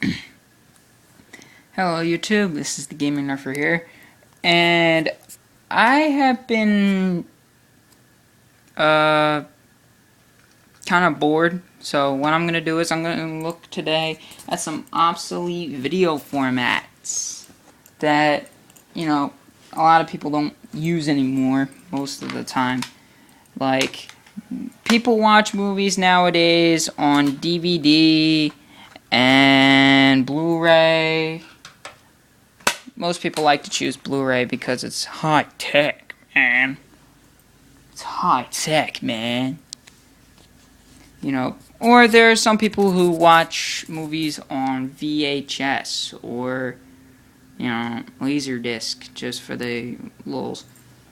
Hello YouTube, this is the Gaming Nerfer here, and I have been kind of bored, so what I'm going to do is I'm going to look today at some obsolete video formats that, a lot of people don't use anymore most of the time. Like, people watch movies nowadays on DVD and Blu-ray. Most people like to choose Blu-ray because it's high tech, man. It's high tech, man. Or there are some people who watch movies on VHS or, Laserdisc just for the lulz,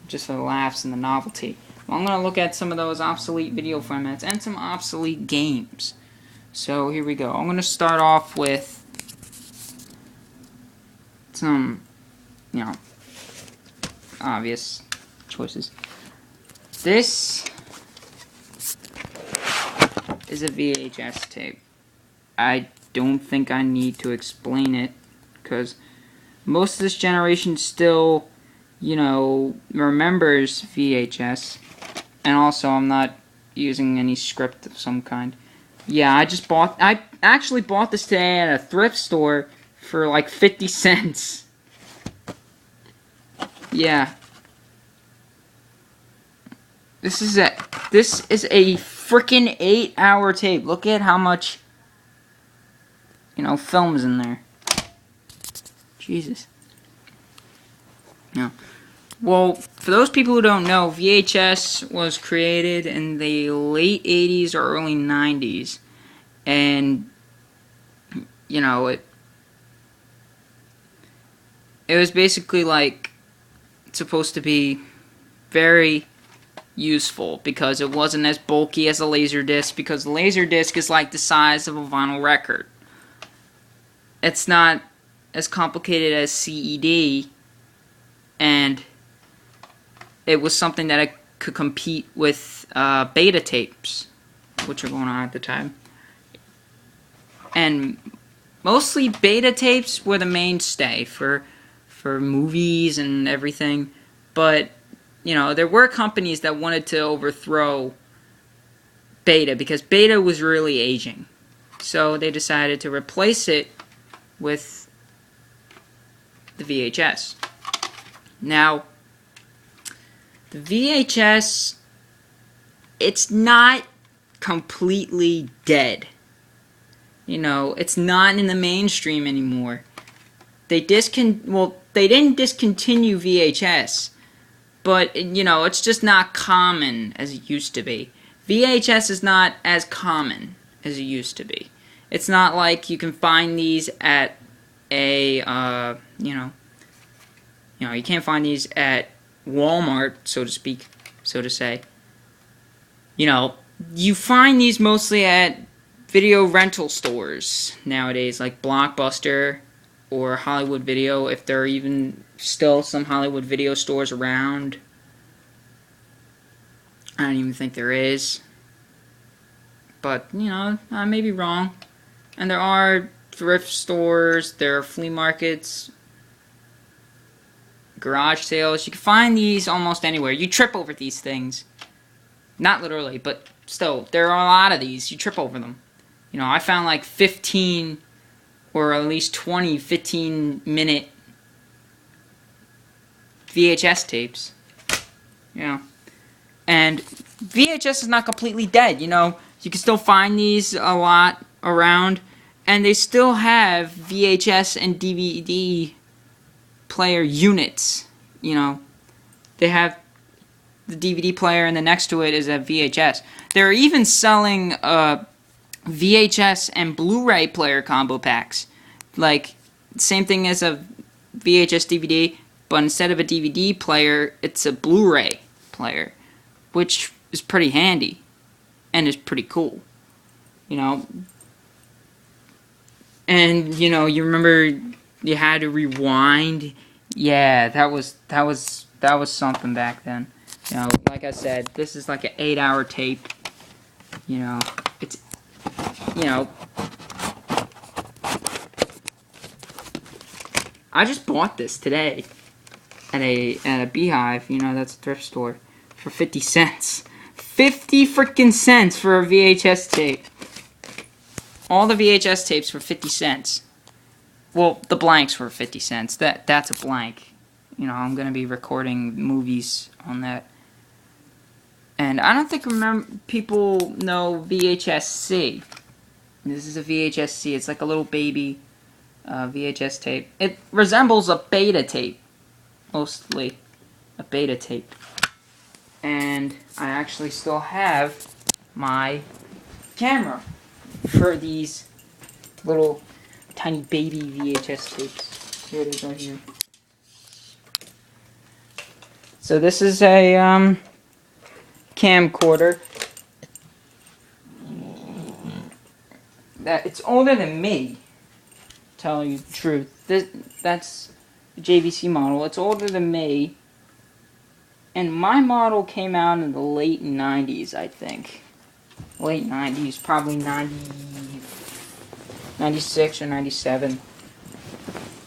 just for the laughs and the novelty. Well, I'm going to look at some of those obsolete video formats and some obsolete games. So here we go. I'm going to start off with some, obvious choices. This is a VHS tape. I don't think I need to explain it, because most of this generation still, remembers VHS, and also I'm not using any script of some kind. Yeah, I actually bought this today at a thrift store for like 50 cents. Yeah. This is a freaking 8-hour tape. Look at how much, film's in there. Jesus. No. Well, for those people who don't know, VHS was created in the late 80s or early 90s. And, it was basically like supposed to be very useful because it wasn't as bulky as a Laserdisc, because the Laserdisc is like the size of a vinyl record. It's not as complicated as CED, and it was something that could compete with beta tapes, which are going on at the time. And mostly beta tapes were the mainstay for movies and everything, but there were companies that wanted to overthrow beta because beta was really aging. So they decided to replace it with the VHS. Now, the VHS, it's not completely dead. It's not in the mainstream anymore. They didn't discontinue VHS, but, it's just not common as it used to be. VHS is not as common as it used to be. It's not like you can find these at a, you can't find these at Walmart, so to speak, so to say. You find these mostly at video rental stores nowadays, like Blockbuster or Hollywood Video, if there are even still some Hollywood Video stores around. I don't even think there is. But, I may be wrong. And there are thrift stores, there are flea markets, garage sales. You can find these almost anywhere. You trip over these things. Not literally, but still, there are a lot of these. You trip over them. I found like 15 or at least 20 15-minute VHS tapes. And VHS is not completely dead. You can still find these a lot around, and they still have VHS and DVD player units. They have the DVD player, and the next to it is a VHS. They're even selling VHS and Blu-ray player combo packs. Like, same thing as a VHS DVD, but instead of a DVD player, it's a Blu-ray player, which is pretty handy and is pretty cool. And you remember you had to rewind. Yeah, that was something back then. Like I said, this is like an 8-hour tape. It's I just bought this today at a Beehive, you know, that's a thrift store, for 50 cents. 50 freaking cents for a VHS tape. All the VHS tapes were 50 cents. Well, the blanks were 50 cents. That's a blank. You know, I'm gonna be recording movies on that. And I don't think people know VHS-C. This is a VHS-C. It's like a little baby VHS tape. It resembles a beta tape, mostly a beta tape. And I actually still have my camera for these little tiny baby VHS tapes. Here it is right here. So this is a camcorder that it's older than me, telling you the truth. That's the JVC model. It's older than me, and my model came out in the late 90s, I think. Late 90s, probably 96 or 97.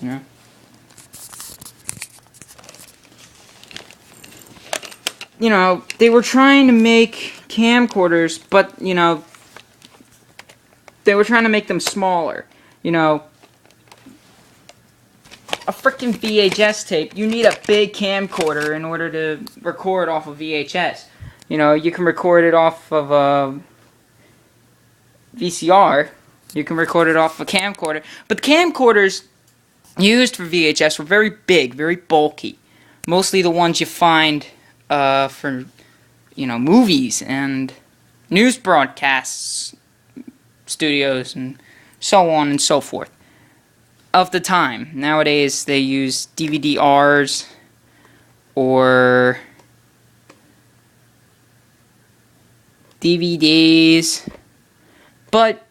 You know? You know, they were trying to make camcorders, but, you know, they were trying to make them smaller. You know, a freaking VHS tape, you need a big camcorder in order to record off of VHS. You know, you can record it off of a VCR, you can record it off a camcorder, but the camcorders used for VHS were very big, very bulky. Mostly the ones you find for, you know, movies and news broadcasts, studios, and so on and so forth. Of the time. Nowadays they use DVD-Rs or DVDs, but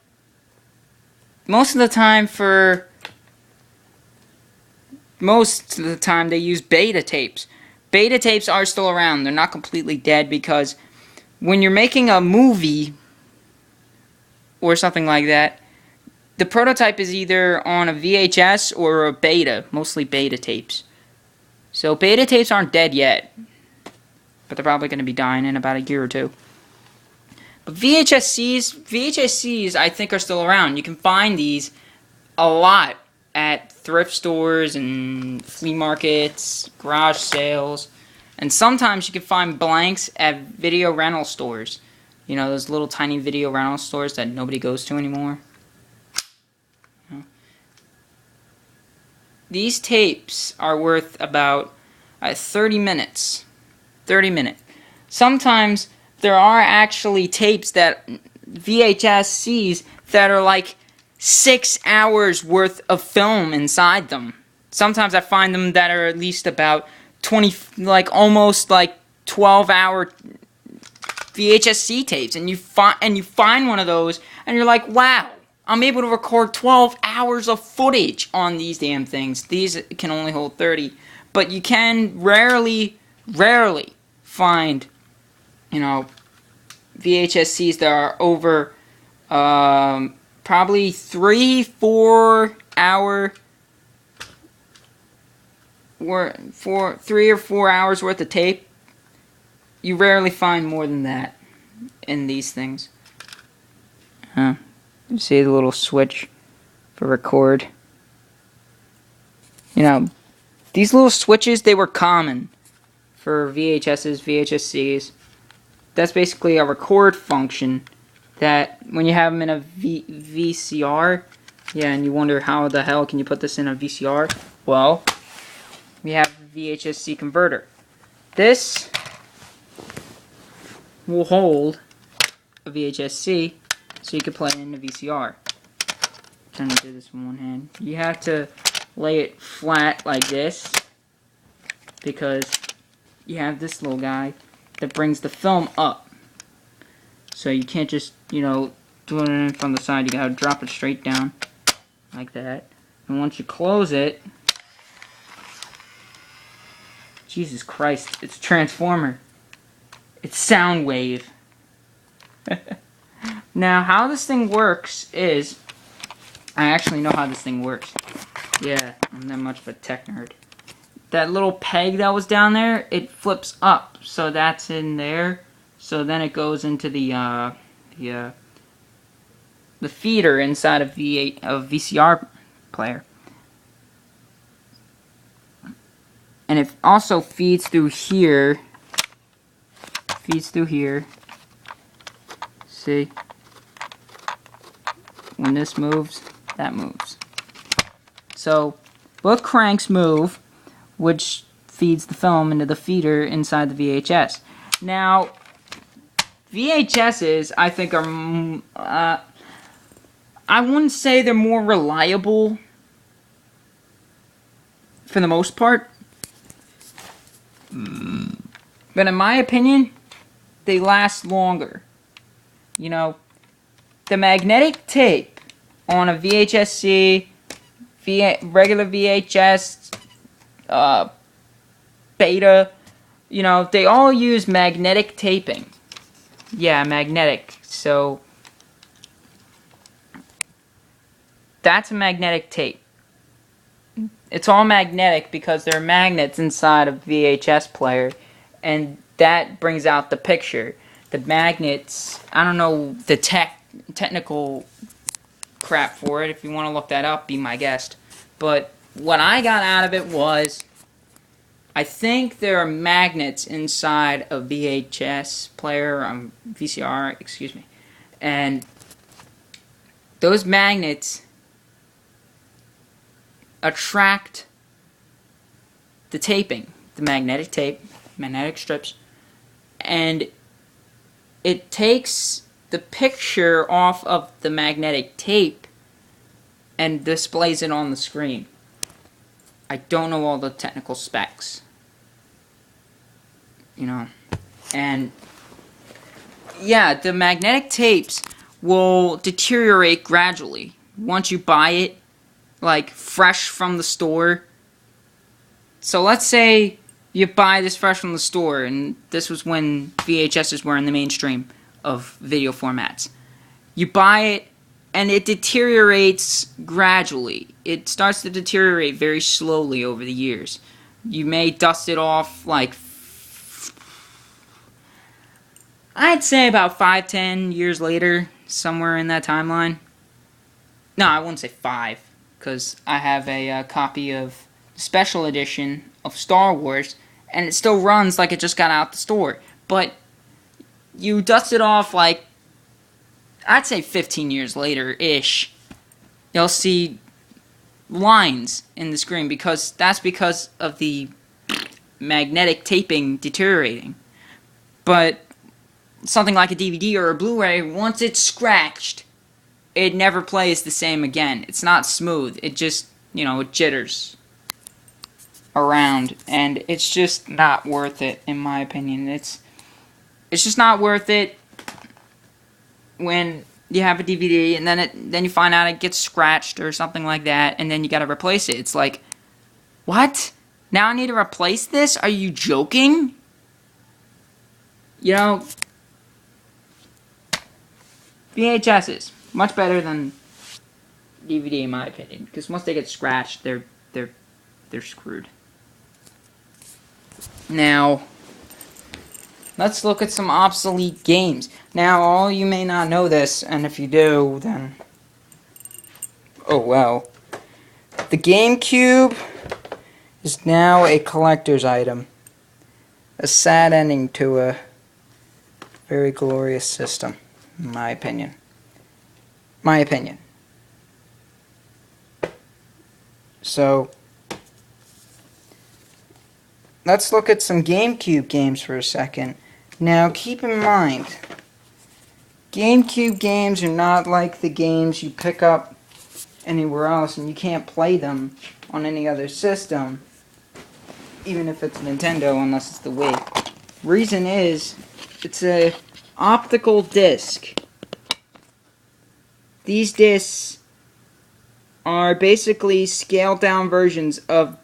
most of the time they use beta tapes. Beta tapes are still around. They're not completely dead because when you're making a movie or something like that, the prototype is either on a VHS or a beta, mostly beta tapes. So beta tapes aren't dead yet, but they're probably going to be dying in about a year or two. But VHSCs I think are still around. You can find these a lot at thrift stores and flea markets, garage sales, and sometimes you can find blanks at video rental stores. You know, those little tiny video rental stores that nobody goes to anymore. These tapes are worth about 30 minutes. 30 minutes. Sometimes there are actually tapes that VHSCs that are like 6 hours worth of film inside them. Sometimes I find them that are at least about 20, like almost like 12-hour VHSC tapes, and you find one of those, and you're like, wow, I'm able to record 12 hours of footage on these damn things. These can only hold 30, but you can rarely find, you know, VHSCs that are over probably 3-4 hour, 3 or 4 hours worth of tape. You rarely find more than that in these things. You see the little switch for record. You know, these little switches, they were common for VHSs, VHSCs. That's basically a record function that when you have them in a VCR, yeah, and you wonder how the hell can you put this in a VCR? Well, we have a VHSC converter. This will hold a VHSC so you can play it in the VCR. Trying to do this with one hand. You have to lay it flat like this because you have this little guy that brings the film up. So you can't just, you know, do it in from the side. You gotta drop it straight down like that. And once you close it, Jesus Christ, it's a transformer. It's Soundwave. Now, how this thing works is, I actually know how this thing works. Yeah, I'm not much of a tech nerd. That little peg that was down there, it flips up, so that's in there. So then it goes into the feeder inside of VCR player, and it also feeds through here. See, when this moves, that moves. So both cranks move, which feeds the film into the feeder inside the VHS. Now, VHSs, I think, are I wouldn't say they're more reliable for the most part, but in my opinion, they last longer. You know, the magnetic tape on a VHS-C, regular VHS, beta, you know, they all use magnetic taping. Yeah, magnetic. So that's a magnetic tape. It's all magnetic because there are magnets inside a VHS player, and that brings out the picture. The magnets, I don't know the technical crap for it. If you want to look that up, be my guest. But what I got out of it was, I think there are magnets inside a VHS player, VCR, excuse me, and those magnets attract the taping, the magnetic tape, magnetic strips, and it takes the picture off of the magnetic tape and displays it on the screen. I don't know all the technical specs, you know, and yeah, the magnetic tapes will deteriorate gradually once you buy it, like fresh from the store. So let's say you buy this fresh from the store, and this was when VHSs were in the mainstream of video formats. You buy it, and it deteriorates gradually. It starts to deteriorate very slowly over the years. You may dust it off like, I'd say about 5-10 years later, somewhere in that timeline. No, I wouldn't say 5, because I have a copy of the special edition of Star Wars, and it still runs like it just got out the store. But you dust it off like, I'd say 15 years later-ish, you'll see lines in the screen, because that's because of the magnetic taping deteriorating. But something like a DVD or a Blu-ray, once it's scratched, it never plays the same again. It's not smooth. It just, you know, it jitters around, and it's just not worth it, in my opinion. It's just not worth it when you have a DVD and then you find out it gets scratched or something like that, and then you gotta replace it. It's like, what? Now I need to replace this? Are you joking? You know, VHSs, much better than DVD in my opinion, because once they get scratched, they're screwed. Now, let's look at some obsolete games. Now, all you may not know this, and if you do, then oh well. The GameCube is now a collector's item. A sad ending to a very glorious system, in my opinion. So, let's look at some GameCube games for a second. Now, keep in mind, GameCube games are not like the games you pick up anywhere else, and you can't play them on any other system, even if it's Nintendo, unless it's the Wii. Reason is, it's a optical disc. These discs are basically scaled down versions of